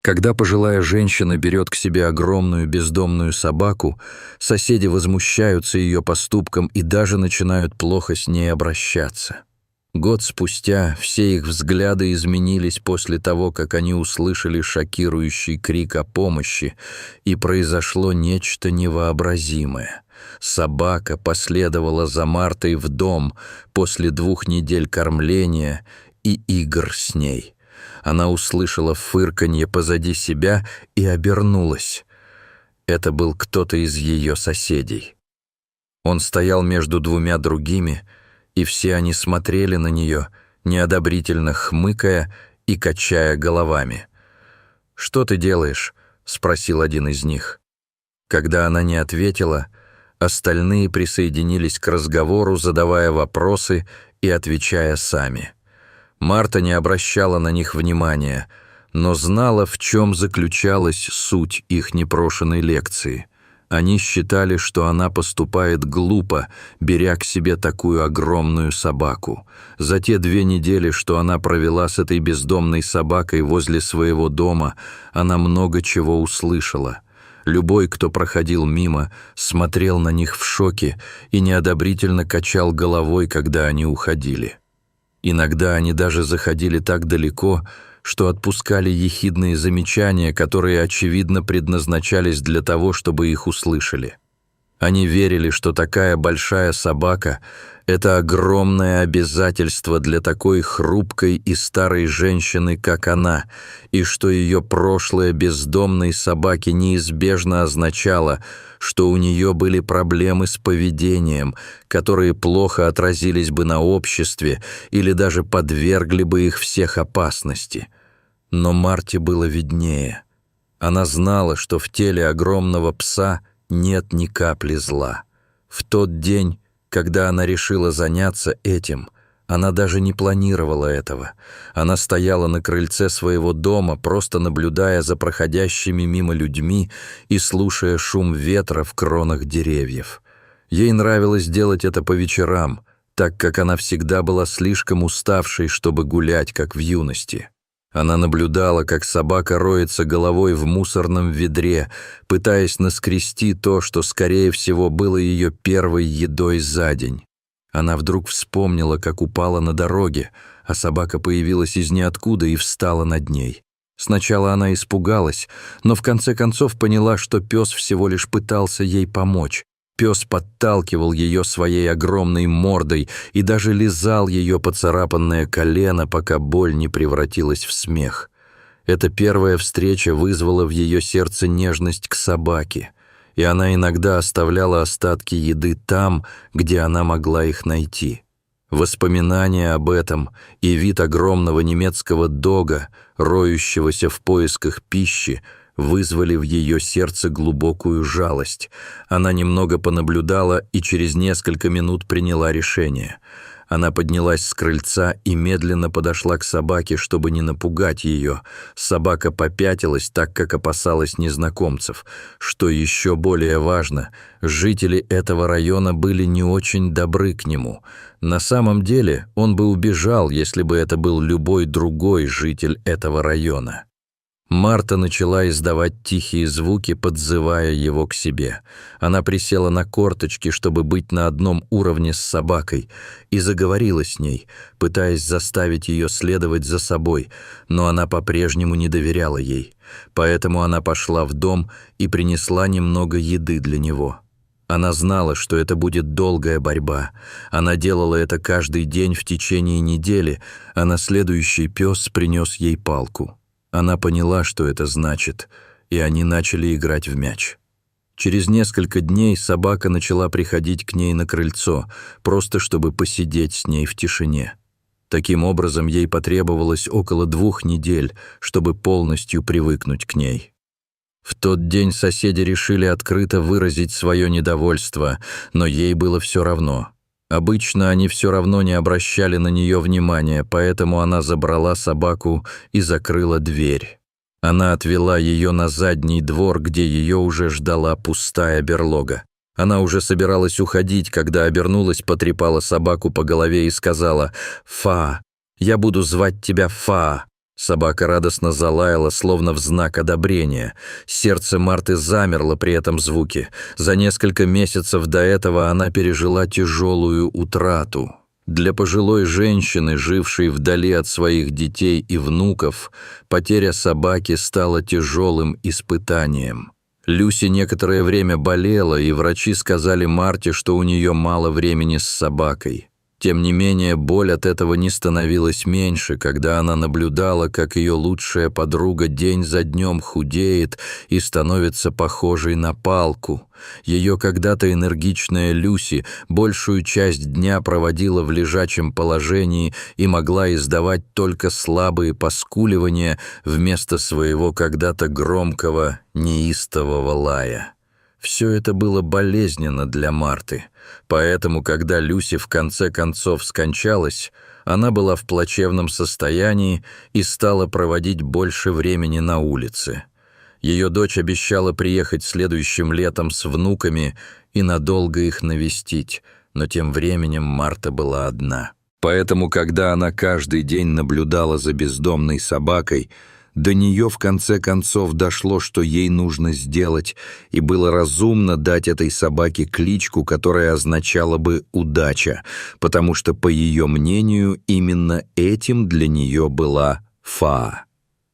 Когда пожилая женщина берет к себе огромную бездомную собаку, соседи возмущаются ее поступком и даже начинают плохо с ней обращаться. Год спустя все их взгляды изменились после того, как они услышали шокирующий крик о помощи, и произошло нечто невообразимое. Собака последовала за Мартой в дом после 2 недель кормления и игр с ней. Она услышала фырканье позади себя и обернулась. Это был кто-то из ее соседей. Он стоял между 2 другими, и все они смотрели на нее, неодобрительно хмыкая и качая головами. «Что ты делаешь?» — спросил один из них. Когда она не ответила, остальные присоединились к разговору, задавая вопросы и отвечая сами. Марта не обращала на них внимания, но знала, в чем заключалась суть их непрошенной лекции. Они считали, что она поступает глупо, беря к себе такую огромную собаку. За те 2 недели, что она провела с этой бездомной собакой возле своего дома, она много чего услышала. Любой, кто проходил мимо, смотрел на них в шоке и неодобрительно качал головой, когда они уходили. Иногда они даже заходили так далеко, что отпускали ехидные замечания, которые, очевидно, предназначались для того, чтобы их услышали. Они верили, что такая большая собака — это огромное обязательство для такой хрупкой и старой женщины, как она, и что ее прошлое бездомной собаки неизбежно означало, что у нее были проблемы с поведением, которые плохо отразились бы на обществе или даже подвергли бы их всех опасности. Но Марте было виднее. Она знала, что в теле огромного пса нет ни капли зла. В тот день, когда она решила заняться этим, она даже не планировала этого. Она стояла на крыльце своего дома, просто наблюдая за проходящими мимо людьми и слушая шум ветра в кронах деревьев. Ей нравилось делать это по вечерам, так как она всегда была слишком уставшей, чтобы гулять, как в юности. Она наблюдала, как собака роется головой в мусорном ведре, пытаясь наскрести то, что, скорее всего, было ее первой едой за день. Она вдруг вспомнила, как упала на дороге, а собака появилась из ниоткуда и встала над ней. Сначала она испугалась, но в конце концов поняла, что пес всего лишь пытался ей помочь. Пес подталкивал ее своей огромной мордой и даже лизал ее поцарапанное колено, пока боль не превратилась в смех. Эта первая встреча вызвала в ее сердце нежность к собаке, и она иногда оставляла остатки еды там, где она могла их найти. Воспоминания об этом и вид огромного немецкого дога, роющегося в поисках пищи, вызвали в ее сердце глубокую жалость. Она немного понаблюдала и через несколько минут приняла решение. Она поднялась с крыльца и медленно подошла к собаке, чтобы не напугать ее. Собака попятилась, так как опасалась незнакомцев. Что еще более важно, жители этого района были не очень добры к нему. На самом деле он бы убежал, если бы это был любой другой житель этого района. Марта начала издавать тихие звуки, подзывая его к себе. Она присела на корточки, чтобы быть на одном уровне с собакой, и заговорила с ней, пытаясь заставить ее следовать за собой, но она по-прежнему не доверяла ей. Поэтому она пошла в дом и принесла немного еды для него. Она знала, что это будет долгая борьба. Она делала это каждый день в течение недели, а на следующий пес принес ей палку. Она поняла, что это значит, и они начали играть в мяч. Через несколько дней собака начала приходить к ней на крыльцо, просто чтобы посидеть с ней в тишине. Таким образом, ей потребовалось около 2 недель, чтобы полностью привыкнуть к ней. В тот день соседи решили открыто выразить свое недовольство, но ей было все равно. Обычно они все равно не обращали на нее внимания, поэтому она забрала собаку и закрыла дверь. Она отвела ее на задний двор, где ее уже ждала пустая берлога. Она уже собиралась уходить, когда обернулась, потрепала собаку по голове и сказала: «Фа, я буду звать тебя Фа». Собака радостно залаяла, словно в знак одобрения. Сердце Марты замерло при этом звуке. За несколько месяцев до этого она пережила тяжелую утрату. Для пожилой женщины, жившей вдали от своих детей и внуков, потеря собаки стала тяжелым испытанием. Люси некоторое время болела, и врачи сказали Марте, что у нее мало времени с собакой. Тем не менее, боль от этого не становилась меньше, когда она наблюдала, как ее лучшая подруга день за днем худеет и становится похожей на палку. Ее когда-то энергичная Люси большую часть дня проводила в лежачем положении и могла издавать только слабые поскуливания вместо своего когда-то громкого, неистового лая. Все это было болезненно для Марты, поэтому, когда Люси в конце концов скончалась, она была в плачевном состоянии и стала проводить больше времени на улице. Ее дочь обещала приехать следующим летом с внуками и надолго их навестить, но тем временем Марта была одна. Поэтому, когда она каждый день наблюдала за бездомной собакой, до нее в конце концов дошло, что ей нужно сделать, и было разумно дать этой собаке кличку, которая означала бы «удача», потому что, по ее мнению, именно этим для нее была Фаа.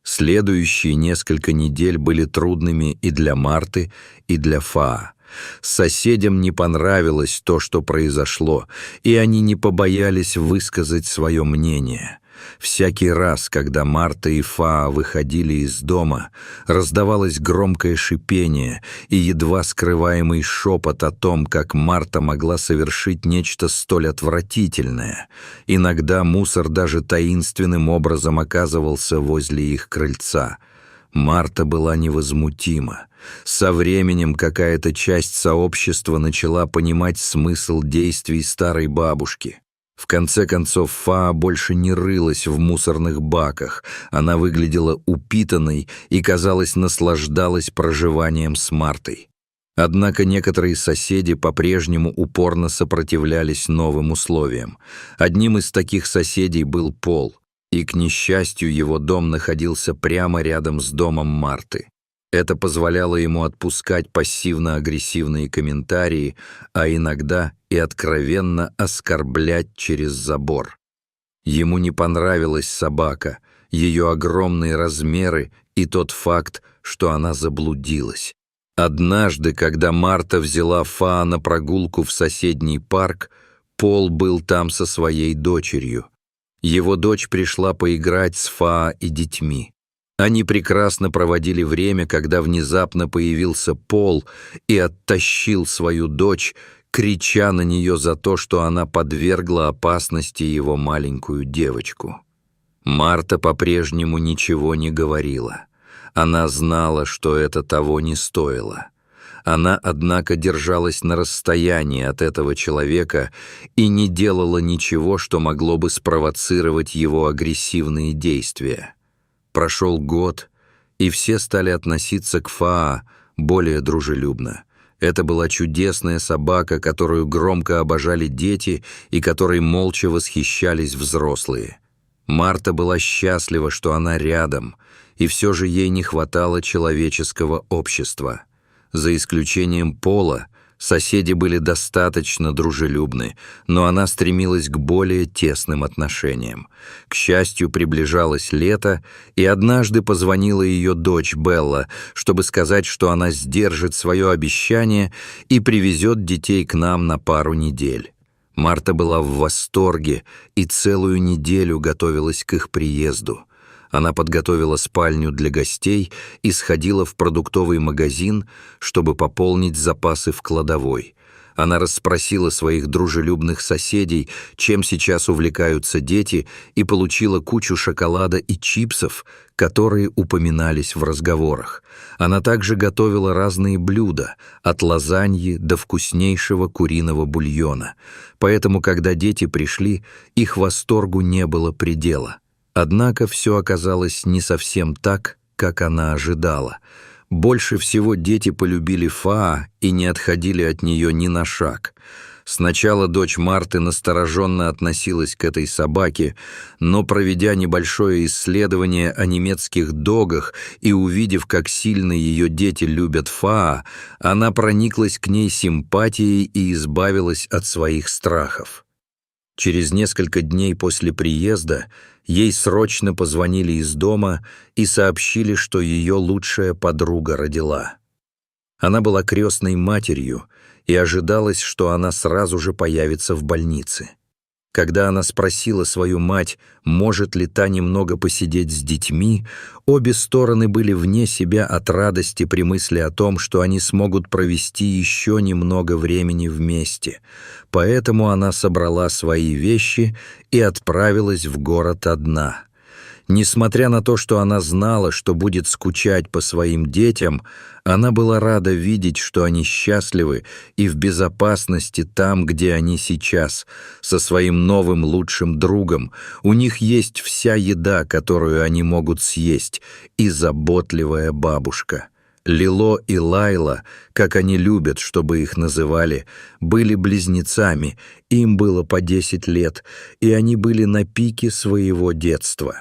Следующие несколько недель были трудными и для Марты, и для Фаа. Соседям не понравилось то, что произошло, и они не побоялись высказать свое мнение. Всякий раз, когда Марта и Фаа выходили из дома, раздавалось громкое шипение и едва скрываемый шепот о том, как Марта могла совершить нечто столь отвратительное. Иногда мусор даже таинственным образом оказывался возле их крыльца. Марта была невозмутима. Со временем какая-то часть сообщества начала понимать смысл действий старой бабушки. В конце концов, Фаа больше не рылась в мусорных баках. Она выглядела упитанной и, казалось, наслаждалась проживанием с Мартой. Однако некоторые соседи по-прежнему упорно сопротивлялись новым условиям. Одним из таких соседей был Пол, и, к несчастью, его дом находился прямо рядом с домом Марты. Это позволяло ему отпускать пассивно-агрессивные комментарии, а иногда и откровенно оскорблять через забор. Ему не понравилась собака, ее огромные размеры и тот факт, что она заблудилась. Однажды, когда Марта взяла Фаа на прогулку в соседний парк, Пол был там со своей дочерью. Его дочь пришла поиграть с Фаа и детьми. Они прекрасно проводили время, когда внезапно появился Пол и оттащил свою дочь, крича на нее за то, что она подвергла опасности его маленькую девочку. Марта по-прежнему ничего не говорила. Она знала, что это того не стоило. Она, однако, держалась на расстоянии от этого человека и не делала ничего, что могло бы спровоцировать его агрессивные действия. Прошел год, и все стали относиться к Фаа более дружелюбно. Это была чудесная собака, которую громко обожали дети и которой молча восхищались взрослые. Марта была счастлива, что она рядом, и все же ей не хватало человеческого общества. За исключением Пола, соседи были достаточно дружелюбны, но она стремилась к более тесным отношениям. К счастью, приближалось лето, и однажды позвонила ее дочь Белла, чтобы сказать, что она сдержит свое обещание и привезет детей к нам на пару недель. Марта была в восторге и целую неделю готовилась к их приезду. Она подготовила спальню для гостей и сходила в продуктовый магазин, чтобы пополнить запасы в кладовой. Она расспросила своих дружелюбных соседей, чем сейчас увлекаются дети, и получила кучу шоколада и чипсов, которые упоминались в разговорах. Она также готовила разные блюда, от лазаньи до вкуснейшего куриного бульона. Поэтому, когда дети пришли, их восторгу не было предела. Однако все оказалось не совсем так, как она ожидала. Больше всего дети полюбили Фаа и не отходили от нее ни на шаг. Сначала дочь Марты настороженно относилась к этой собаке, но, проведя небольшое исследование о немецких догах и увидев, как сильно ее дети любят Фаа, она прониклась к ней симпатией и избавилась от своих страхов. Через несколько дней после приезда ей срочно позвонили из дома и сообщили, что ее лучшая подруга родила. Она была крестной матерью, и ожидалось, что она сразу же появится в больнице. Когда она спросила свою мать, может ли та немного посидеть с детьми, обе стороны были вне себя от радости при мысли о том, что они смогут провести еще немного времени вместе. Поэтому она собрала свои вещи и отправилась в город одна. Несмотря на то, что она знала, что будет скучать по своим детям, она была рада видеть, что они счастливы и в безопасности там, где они сейчас, со своим новым лучшим другом. У них есть вся еда, которую они могут съесть, и заботливая бабушка. Лило и Лайла, как они любят, чтобы их называли, были близнецами, им было по 10 лет, и они были на пике своего детства.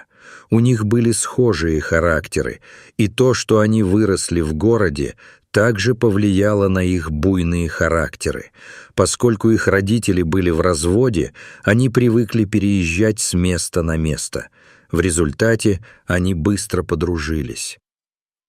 У них были схожие характеры, и то, что они выросли в городе, также повлияло на их буйные характеры. Поскольку их родители были в разводе, они привыкли переезжать с места на место. В результате они быстро подружились.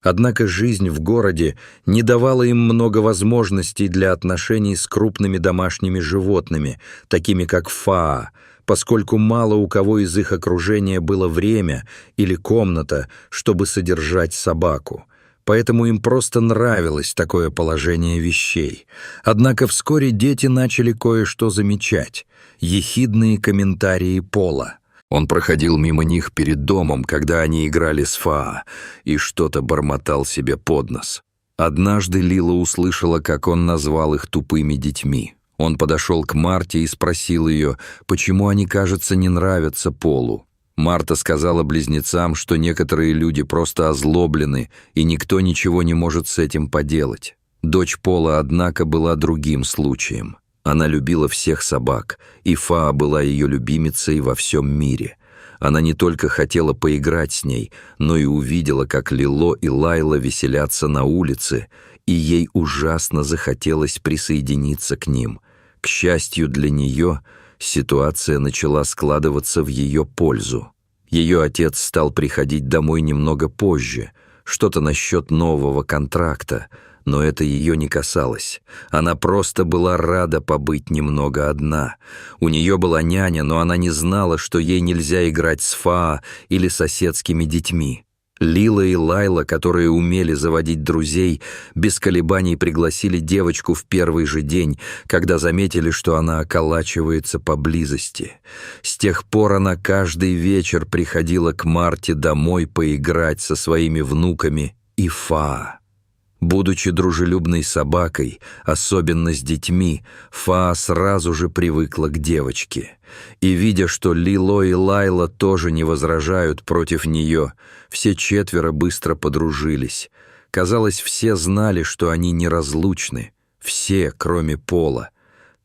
Однако жизнь в городе не давала им много возможностей для отношений с крупными домашними животными, такими как Фаа, поскольку мало у кого из их окружения было время или комната, чтобы содержать собаку. Поэтому им просто нравилось такое положение вещей. Однако вскоре дети начали кое-что замечать — ехидные комментарии Пола. Он проходил мимо них перед домом, когда они играли с Фаа, и что-то бормотал себе под нос. Однажды Лила услышала, как он назвал их тупыми детьми. Он подошел к Марте и спросил ее, почему они, кажется, не нравятся Полу. Марта сказала близнецам, что некоторые люди просто озлоблены, и никто ничего не может с этим поделать. Дочь Пола, однако, была другим случаем. Она любила всех собак, и Фаа была ее любимицей во всем мире. Она не только хотела поиграть с ней, но и увидела, как Лило и Лайла веселятся на улице, и ей ужасно захотелось присоединиться к ним. К счастью для нее, ситуация начала складываться в ее пользу. Ее отец стал приходить домой немного позже, что-то насчет нового контракта, но это ее не касалось. Она просто была рада побыть немного одна. У нее была няня, но она не знала, что ей нельзя играть с Фаа или соседскими детьми. Лила и Лайла, которые умели заводить друзей, без колебаний пригласили девочку в первый же день, когда заметили, что она околачивается поблизости. С тех пор она каждый вечер приходила к Марте домой поиграть со своими внуками и Фаа. Будучи дружелюбной собакой, особенно с детьми, Фаа сразу же привыкла к девочке. И, видя, что Лило и Лайла тоже не возражают против нее, все четверо быстро подружились. Казалось, все знали, что они неразлучны, все, кроме Пола.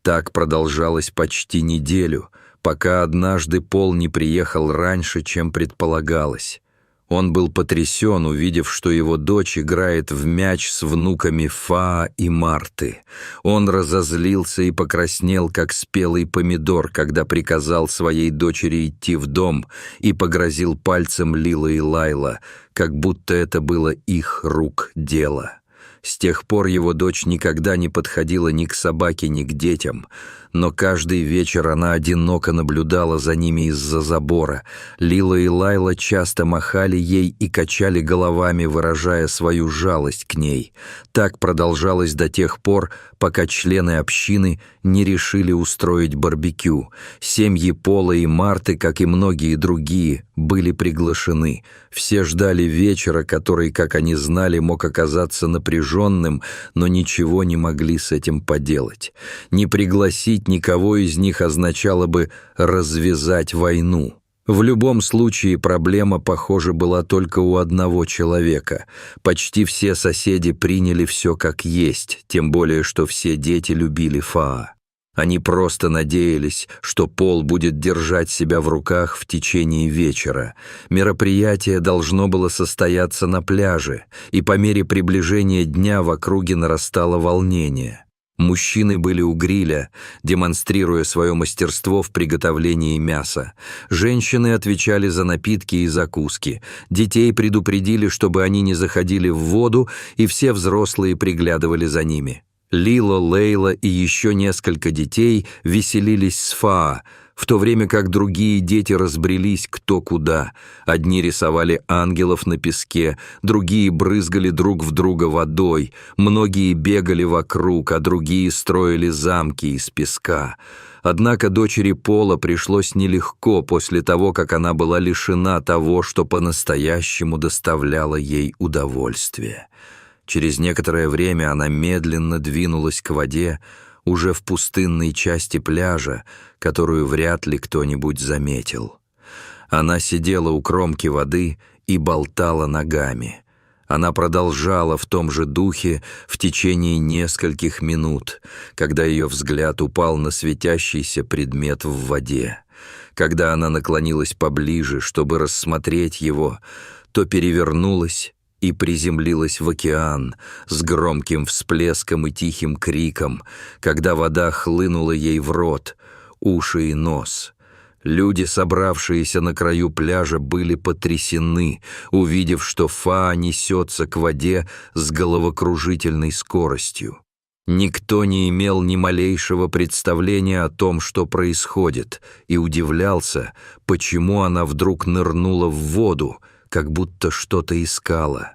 Так продолжалось почти неделю, пока однажды Пол не приехал раньше, чем предполагалось. Он был потрясен, увидев, что его дочь играет в мяч с внуками Фаа и Марты. Он разозлился и покраснел, как спелый помидор, когда приказал своей дочери идти в дом и погрозил пальцем Лила и Лайла, как будто это было их рук дело. С тех пор его дочь никогда не подходила ни к собаке, ни к детям, но каждый вечер она одиноко наблюдала за ними из-за забора. Лила и Лайла часто махали ей и качали головами, выражая свою жалость к ней. Так продолжалось до тех пор, пока члены общины не решили устроить барбекю. Семьи Пола и Марты, как и многие другие, были приглашены. Все ждали вечера, который, как они знали, мог оказаться напряженным, но ничего не могли с этим поделать. Не пригласить никого из них означало бы развязать войну. В любом случае проблема, похоже, была только у одного человека. Почти все соседи приняли все как есть, тем более, что все дети любили Фаа. Они просто надеялись, что Пол будет держать себя в руках в течение вечера. Мероприятие должно было состояться на пляже, и по мере приближения дня в округе нарастало волнение. Мужчины были у гриля, демонстрируя свое мастерство в приготовлении мяса. Женщины отвечали за напитки и закуски. Детей предупредили, чтобы они не заходили в воду, и все взрослые приглядывали за ними. Лила, Лейла и еще несколько детей веселились с Фаа, в то время как другие дети разбрелись кто куда. Одни рисовали ангелов на песке, другие брызгали друг в друга водой, многие бегали вокруг, а другие строили замки из песка. Однако дочери Пола пришлось нелегко после того, как она была лишена того, что по-настоящему доставляло ей удовольствие. Через некоторое время она медленно двинулась к воде, уже в пустынной части пляжа, которую вряд ли кто-нибудь заметил. Она сидела у кромки воды и болтала ногами. Она продолжала в том же духе в течение нескольких минут, когда ее взгляд упал на светящийся предмет в воде. Когда она наклонилась поближе, чтобы рассмотреть его, то перевернулась и приземлилась в океан с громким всплеском и тихим криком, когда вода хлынула ей в рот, уши и нос. Люди, собравшиеся на краю пляжа, были потрясены, увидев, что Фаа несется к воде с головокружительной скоростью. Никто не имел ни малейшего представления о том, что происходит, и удивлялся, почему она вдруг нырнула в воду, как будто что-то искала.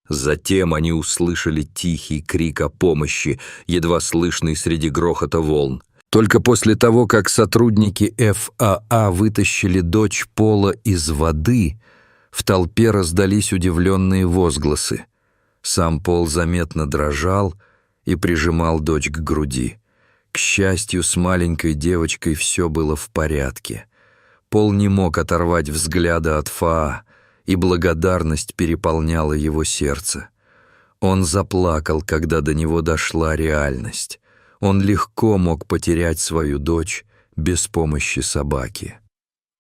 Затем они услышали тихий крик о помощи, едва слышный среди грохота волн. Только после того, как сотрудники ФАА вытащили дочь Пола из воды, в толпе раздались удивленные возгласы. Сам Пол заметно дрожал и прижимал дочь к груди. К счастью, с маленькой девочкой все было в порядке. Пол не мог оторвать взгляда от Фаа, и благодарность переполняла его сердце. Он заплакал, когда до него дошла реальность. Он легко мог потерять свою дочь без помощи собаки.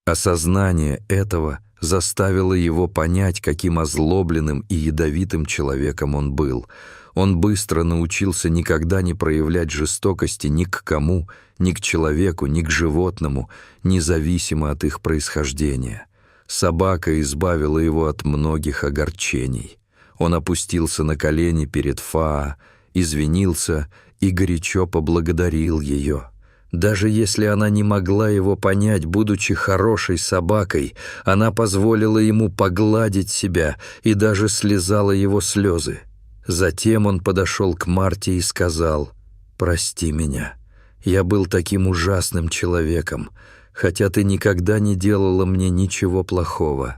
Осознание этого заставило его понять, каким озлобленным и ядовитым человеком он был. Он быстро научился никогда не проявлять жестокости ни к кому, ни к человеку, ни к животному, независимо от их происхождения. Собака избавила его от многих огорчений. Он опустился на колени перед Фаа, извинился и горячо поблагодарил ее. Даже если она не могла его понять, будучи хорошей собакой, она позволила ему погладить себя и даже слезала его слезы. Затем он подошел к Марте и сказал: «Прости меня, я был таким ужасным человеком, хотя ты никогда не делала мне ничего плохого.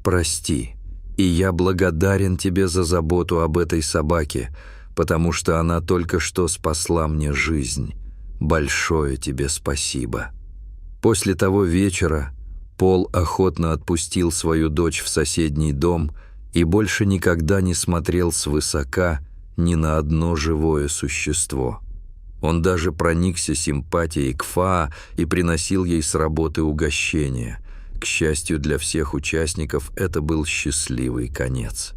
Прости, и я благодарен тебе за заботу об этой собаке, потому что она только что спасла мне жизнь. Большое тебе спасибо». После того вечера Пол охотно отпустил свою дочь в соседний дом и больше никогда не смотрел свысока ни на одно живое существо. Он даже проникся симпатией к Фаа и приносил ей с работы угощения. К счастью для всех участников, это был счастливый конец.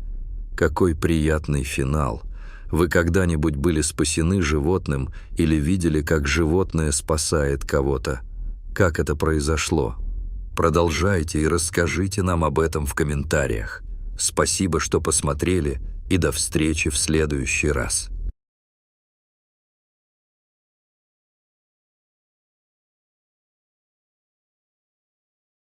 Какой приятный финал! Вы когда-нибудь были спасены животным или видели, как животное спасает кого-то? Как это произошло? Продолжайте и расскажите нам об этом в комментариях. Спасибо, что посмотрели, и до встречи в следующий раз.